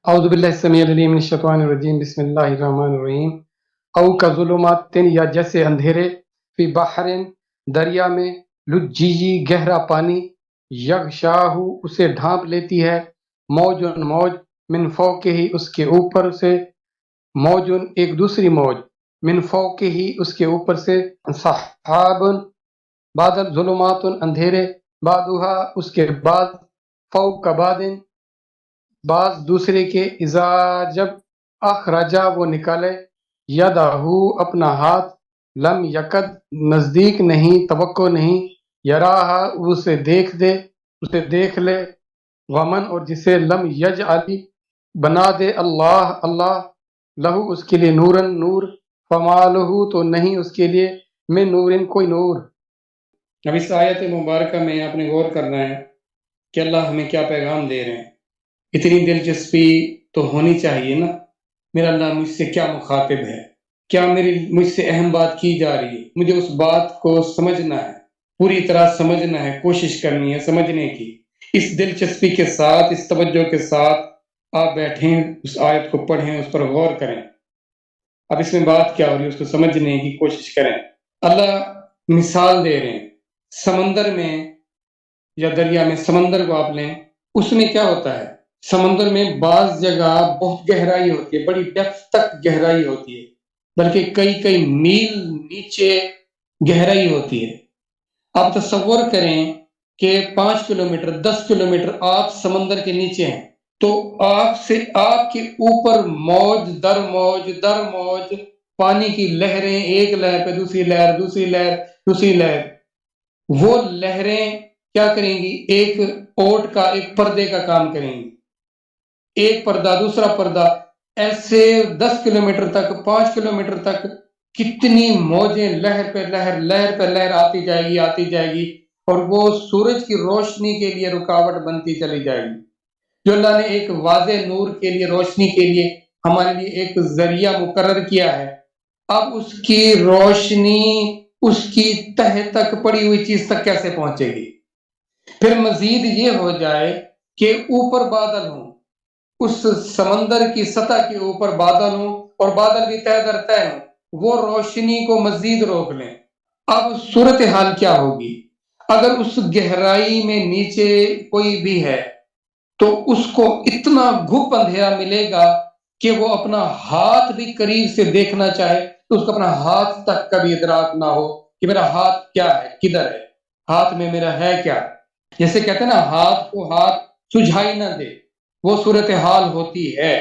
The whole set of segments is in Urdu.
اعوذ باللہ السمیع العلیم من الشیطان الرجیم بسم اللہ الرحمن الرحیم او کظلمات یا جیسے اندھیرے فی بحر دریا میں لجی گہرا پانی یغشاہ اسے ڈھانپ لیتی ہے موجن موج من فوقہ ہی اس کے اوپر سے موجن ایک دوسری موج من فوقہ ہی اس کے اوپر سے سحاب بادل ظلمات اندھیرے بعدھا اس کے بعد فوق بعد بعض دوسرے کے اذا جب اخرجا وہ نکالے یدہو اپنا ہاتھ لم یکد نزدیک نہیں توقع نہیں یراہا اسے دیکھ لے ومن اور جسے لم یجعل بنا دے اللہ لہو اس کے لیے نورن نور فما لہو تو نہیں اس کے لیے میں نورن کوئی نور۔ اب اس آیت مبارکہ میں آپ نے غور کرنا ہے کہ اللہ ہمیں کیا پیغام دے رہے ہیں۔ اتنی دلچسپی تو ہونی چاہیے نا، میرا اللہ مجھ سے کیا مخاطب ہے، کیا مجھ سے اہم بات کی جا رہی ہے، مجھے اس بات کو سمجھنا ہے، پوری طرح سمجھنا ہے، کوشش کرنی ہے سمجھنے کی۔ اس دلچسپی کے ساتھ، اس توجہ کے ساتھ آپ بیٹھیں، اس آیت کو پڑھیں، اس پر غور کریں۔ اب اس میں بات کیا ہو رہی ہے اس کو سمجھنے کی کوشش کریں۔ اللہ مثال دے رہے ہیں سمندر میں یا دریا میں۔ سمندر کو آپ لیں، اس میں کیا ہوتا ہے، سمندر میں بعض جگہ بہت گہرائی ہوتی ہے، بڑی ڈیپتھ تک گہرائی ہوتی ہے، بلکہ کئی میل نیچے گہرائی ہوتی ہے۔ آپ تصور کریں کہ 5 کلومیٹر 10 کلومیٹر آپ سمندر کے نیچے ہیں، تو آپ کے اوپر موج در موج پانی کی لہریں، ایک لہر پہ دوسری لہر، دوسری لہر، دوسری لہر۔ وہ لہریں کیا کریں گی، ایک اوٹ کا، ایک پردے کا کام کریں گی، ایک پردہ دوسرا پردہ، ایسے 10 کلومیٹر تک، 5 کلومیٹر تک کتنی موجیں لہر پہ لہر آتی جائے گی، اور وہ سورج کی روشنی کے لیے رکاوٹ بنتی چلی جائے گی۔ جو اللہ نے ایک واضح نور کے لیے، روشنی کے لیے ہمارے لیے ایک ذریعہ مقرر کیا ہے، اب اس کی روشنی اس کی تہ تک پڑی ہوئی چیز تک کیسے پہنچے گی؟ پھر مزید یہ ہو جائے کہ اوپر بادل ہوں، اس سمندر کی سطح کے اوپر بادل ہوں، اور بادل بھی تہ در تہ ہوں، وہ روشنی کو مزید روک لیں۔ اب صورتحال کیا ہوگی؟ اگر اس گہرائی میں نیچے کوئی بھی ہے تو اس کو اتنا گھپ اندھیرا ملے گا کہ وہ اپنا ہاتھ بھی قریب سے دیکھنا چاہے تو اس کو اپنا ہاتھ تک کبھی ادراک نہ ہو کہ میرا ہاتھ کیا ہے، کدھر ہے، ہاتھ میں میرا ہے کیا۔ جیسے کہتے ہیں نا، ہاتھ کو ہاتھ سجھائی نہ دے، وہ صورتحال ہوتی ہے۔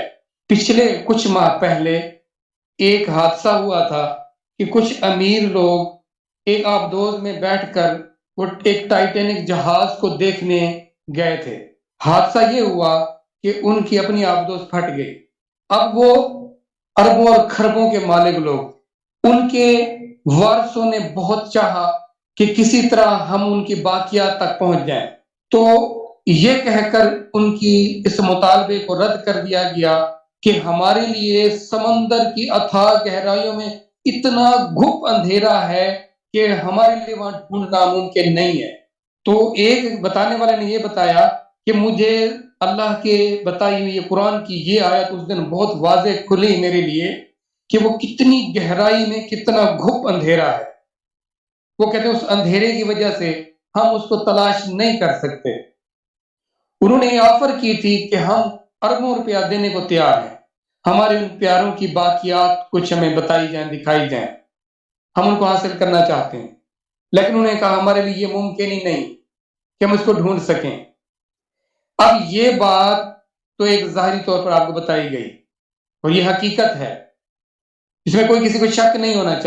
پچھلے کچھ ماہ پہلے ایک حادثہ ہوا تھا کہ کچھ امیر لوگ ایک آبدوز میں بیٹھ کر وہ ایک ٹائٹینک جہاز کو دیکھنے گئے تھے۔ حادثہ یہ ہوا کہ ان کی اپنی آبدوز پھٹ گئی۔ اب وہ اربوں اور کھربوں کے مالک لوگ، ان کے وارثوں نے بہت چاہا کہ کسی طرح ہم ان کی باقیات تک پہنچ جائیں، تو یہ کہہ کر ان کی اس مطالبے کو رد کر دیا گیا کہ ہمارے لیے سمندر کی اتھاہ گہرائیوں میں اتنا گھپ اندھیرا ہے کہ ہمارے لیے وہاں ڈھونڈنا ممکن نہیں ہے۔ تو ایک بتانے والے نے یہ بتایا کہ مجھے اللہ کے بتائی ہوئی قرآن کی یہ آیت اس دن بہت واضح کھلی میرے لیے کہ وہ کتنی گہرائی میں کتنا گھپ اندھیرا ہے۔ وہ کہتے ہیں اس اندھیرے کی وجہ سے ہم اس کو تلاش نہیں کر سکتے۔ انہوں نے یہ آفر کی تھی کہ ہم اربوں روپیہ دینے کو تیار ہیں، ہمارے ان پیاروں کی باقیات کچھ ہمیں بتائی جائیں، دکھائی جائیں، ہم ان کو حاصل کرنا چاہتے ہیں۔ لیکن انہوں نے کہا ہمارے لیے یہ ممکن ہی نہیں کہ ہم اس کو ڈھونڈ سکیں۔ اب یہ بات تو ایک ظاہری طور پر آپ کو بتائی گئی، اور یہ حقیقت ہے، اس میں کوئی کسی کو شک نہیں ہونا چاہیے۔